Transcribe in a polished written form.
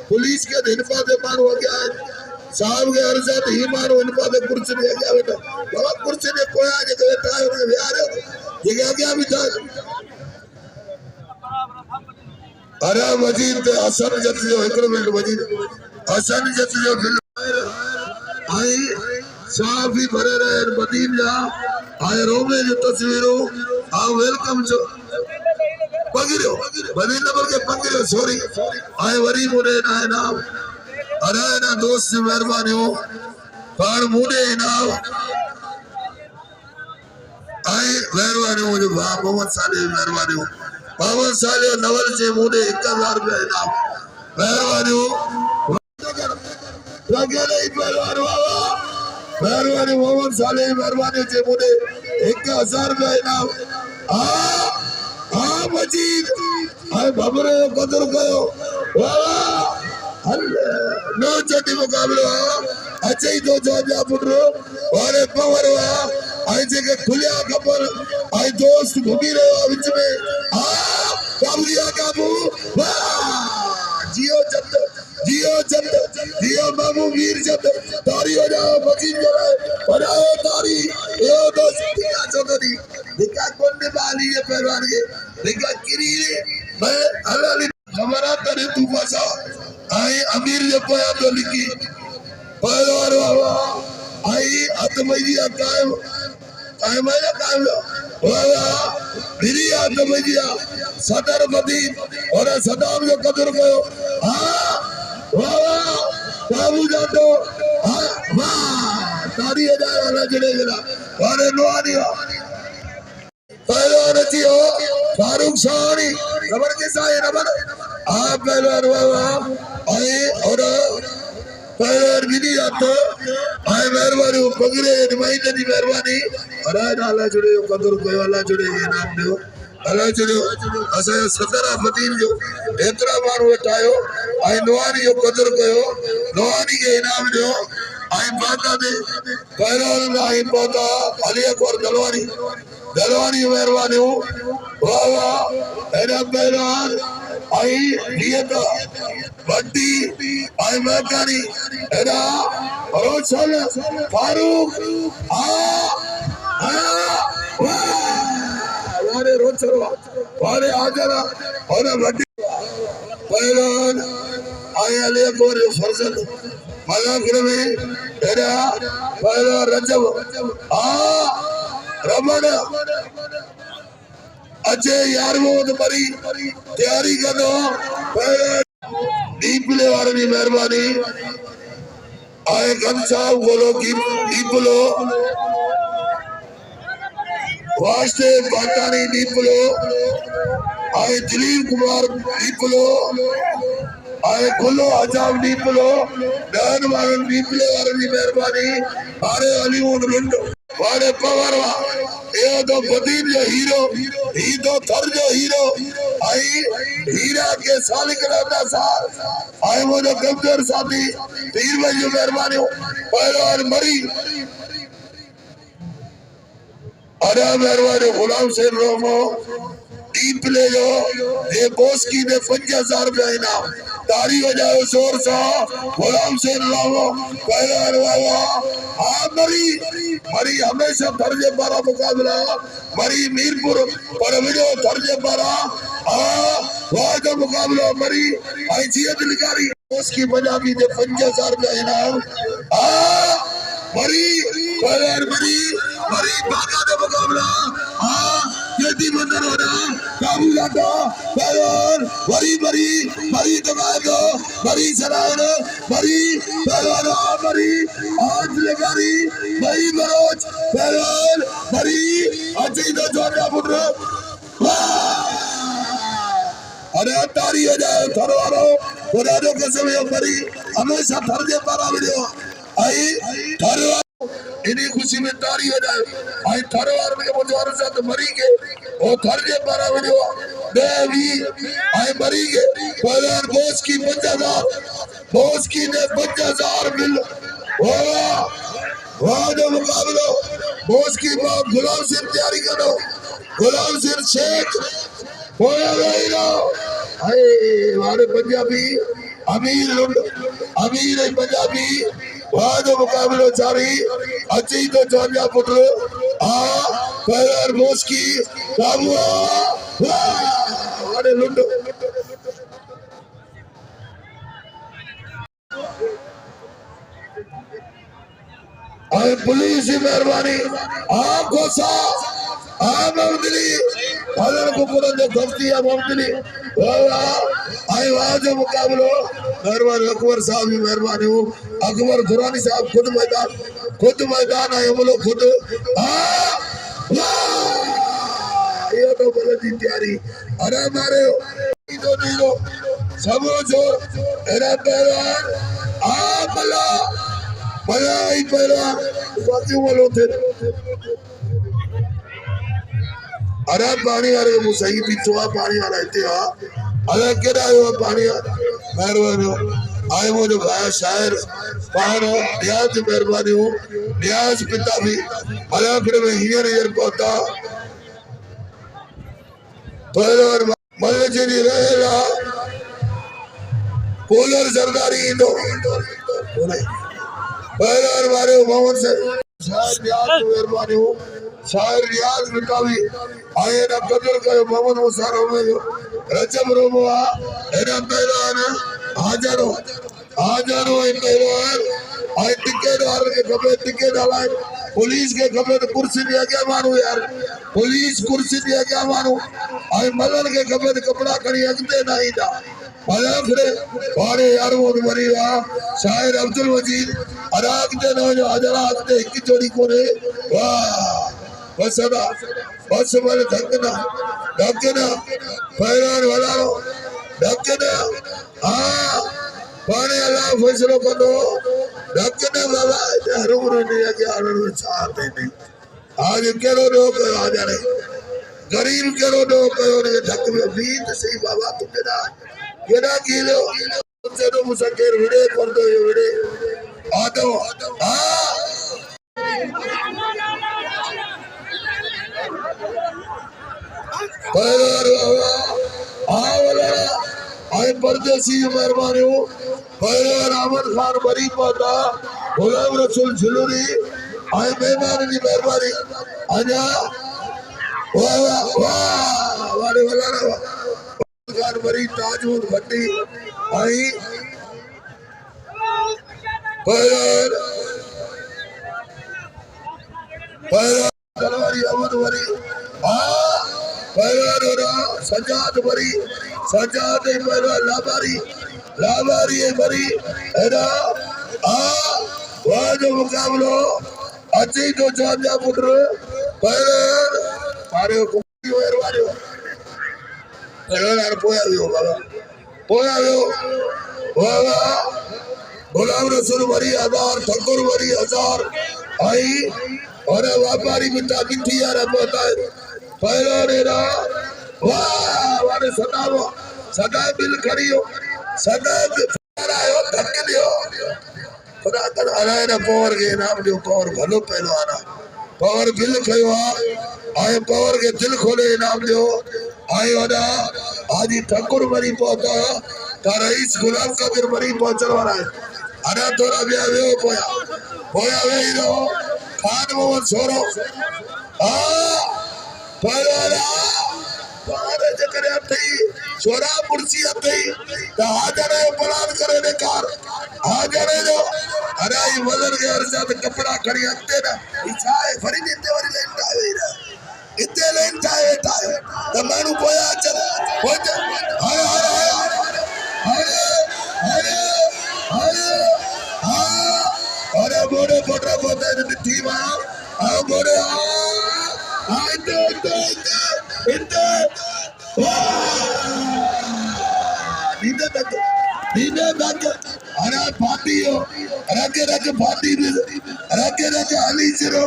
police के दिन पाते मारो क्या साहब के हर साथ ही मारो इन पाते कुर्सी में क्या बेटा बाबा कुर्सी में कोई आ जाए बेटा है यार ये क्या भी था अरे वजीर ते हसन जत जो एक मिनट वजीर हसन जत जो फिल्म आई साहब भी भरे रहे मदीन जा आए रोमे जो तस्वीरों आ वेलकम जो पगिरो मदीन नंबर के पगिरो सॉरी आए वरी मुने ना नाम अरे ना दोस्त मेहरबानी हो पान मुने ना आए मेहरबानी हो जो मोहम्मद साले मेहरबानी हो मोहम्मद साले नवल से मुने 1000 रुपया इनाम मेहरबानी हो लगे नहीं मेहरबानी बाबा मेहरबानी मोहम्मद साले मेहरबानी से मुने 1000 रुपया इनाम हाँ मजीद हाय भबरे कदर कयो वाह नो चटी मुकाबलो अच्छे ही दो जा पुटरो और पवर हुआ आई जगह खुलिया खबर आई दोस्त घूमी रहे बीच में काबलिया काबू जियो जियो बाबू वीर जब तारी हो जाओ मजीद बनाओ तारी यो दोस्त क्या चौधरी देखा कौन ने बाली है पहलवान के देखा किरी मैं हलाली हमारा करे तू फसा आई अमीर जो पाया तो लिखी पहलवान बाबा आई आत्मजिया कायम कायम है कायम बाबा मेरी आत्मजिया सदर मदीन और सदाम जो कदर कयो हाँ बाबा काबू जातो हाँ वाह तारी है जाए वाला जड़े जला वाले लोहानी पहलवान अच्छी हो फारूक सानी खबर कैसा है नबर आप पहलवान बाबा आए और पहलवान भी नहीं आता आए मेहरबानी हो पगड़े नुमाइंदे की मेहरबानी और आए नाला जुड़े हो कदर कोई वाला जुड़े ये नाम दो अल्लाह जुड़े असा सदर मदीन जो एतरा मारो उठायो आए नवानी जो कदर कयो नवानी के इनाम दो आए पाता दे पहलवान आए पाता अली अकबर दलवानी मेहरबानी हो वाह वाह एना पहलवान आई नियत बंटी आई मकानी एना रोशन फारूक वारे रोशन वारे आजरा और बंटी पहलवान आई अली अकबर फरजन मजाकिर में एना पहलवान रजब रमन अच्छे यार वो तो बड़ी तैयारी कर दो दीपले वाले की मेहरबानी आए गमछा बोलो की दीपलो वास्ते बाटानी दीपलो आए दिलीप कुमार दीपलो आए गुलो आजाब दीपलो डन वालन दीपले वाले की मेहरबानी आरे अलीवुड लुंडो वाले पवर ये तो बदीन जो हीरो ही तो थर जो हीरो आई हीरा के सालिक रहता साल आए वो जो कमजोर साथी पीर भाई जो मेहरबानी हो पहलवान मरी अरे मेहरबानी गुलाम से रोमो दीपले जो ये बोस की ने 50,000 रुपया इनाम तारी हो जाओ जोर सा गुलाम से रोमो पहलवान बाबा हाँ मरी हमेशा दर्जे 12 मुकाबला मरी मीरपुर पर विडियो दर्जे 12 वहाँ का मुकाबला मरी आई जीत लिकारी उसकी पंजाबी ने 50,000 रुपया इनाम मरी पहलवान मरी बागा का मुकाबला यदि मंदिर हो रहा काबू जाता पहलवान मरी दबाए दो मरी सराय मरी पहलवान मरी आज लगारी मरी बरोज पहलवान मरी अच्छी तो जोड़ना पुत्र अरे तारी हो जाए थरवारो पुरानों के समय मरी हमेशा थर जे पारा वीडियो आई थरवारो इन्हीं खुशी में तारी हो जाए आई थरवार में मुझे साथ मरी के और थर जे पारा वीडियो देवी आई मरी के पहलवान बोस की 50,000 बोस की ने 50,000 मिल वाह जो मुकाबलो बोस की बात गुलाम सिंह तैयारी करो गुलाम सिंह शेख होया भाई लो हाय हमारे पंजाबी अमीर लुंड अमीर पंजाबी वाद मुकाबलो जारी अची तो जानिया पुत्र आ पैर मोस्की काबुआ वाह लुंड और पुलिस की मेहरबानी आप गोसा आप ममदली हजर को पूरा जो धरती है ममदली आई वहाँ जो मुकाबलो मेहरबान अकबर साहब की मेहरबानी हो अकबर दुरानी साहब खुद मैदान आए हम लोग खुद ये तो बोले की तैयारी अरे हमारे तो नहीं लो सब जो मेरा पहलवान आप भला भला ही पहलवान बाकी वालों थे अरे पानी आ रहे मुसही पिछुआ पानी आ रहे थे अरे क्या आयो पानी मेहरबानी आए वो जो भाई शायर पानो नियाज मेहरबानी हो नियाज पिता भी अरे फिर मैं हियर हियर पहुंचा पहलवान मल्ले जी रहेगा पोलर सरदारी इंदो पहलवान मारे मोहम्मद से शायर नियाज मेहरबानी हो शायर रियाज मिटावी आए ना कदर करे मोहम्मद मुसारो में रजब रोबा एना पहलवान हाजरो ए पहलवान आए टिकट वाले के खबे टिकट वाला पुलिस के खबे तो कुर्सी दिया क्या मानो यार पुलिस कुर्सी दिया क्या मानो आए मलन के खबे तो कपड़ा करी अगते नहीं था भला फिर बारे यार वो मरीवा शायर अब्दुल मजीद अरागते ना जो हजरा अगते एक जोड़ी कोने वाह बस अदा बस वाले धक्कना पहलवान वाला लो धक्कना हाँ पाने अल्लाह फैसलो कर दो धक्कना बाबा हरूर नहीं आगे आनंद चाहते नहीं आज केरो दो करो आ जाने गरीब केरो दो करो ने धक्क में बीत सही बाबा तुम केना किलो से तो मुसक्केर विड़े कर दो ये विड़े आदो हाँ आए परदेसी मेहरबानी हो पहलवान अहमद खान बरी पाता गुलाम रसूल झुलूरी आए मेहमान की मेहरबानी आजा वाह वाह वाह वाले वाला खान बरी ताजमहल भट्टी आई पहलवान तलवारी अहमद बरी पहलवान हो रहा सजाद बरी सजाद पहलवान लाबारी बरी है ना वहाँ जो मुकाबलो अच्छी तो चांदा पुत्र पहलवान मारे को मेहरबानी हो पहलवान पोया भी हो बाबा पोया भी हो बाबा गुलाम रसूल बरी 1000 ठकुर बरी 1000 आई और व्यापारी मिठा मिठी यार पता है पहलवान ना वाह वाले सदा बिल करियो सदा आयो धक्के दियो खुदा कर अराय ना पावर के नाम जो पावर भलो पहलवाना पावर बिल खयो आए पावर के दिल खोले नाम जो आयो ना आदि ठाकुर मरी पहुंचा ता रईस गुलाम कबीर मरी पहुंचने वाला है अरे तोरा बिया वे पोया वे रो खान मोहम्मद सोरो पहलवान बारे जकरे अथई सोरा पुरसी अथई ता हाजरे बलान करे ने कार हाजरे जो अरे ई वजन के अर्जात कपड़ा खड़ी अते ना इछाए फरी देते वरी लेन आवे रे इते लेन आवे त मानु पोया चल पोते हाय हाय हाय हाय हाय अरे बोड़े पोटरा पोते मिठी मा आ बोड़े आते इते नींदे तक अरे पार्टी हो रगे रगे पार्टी रगे रगे अली सिरो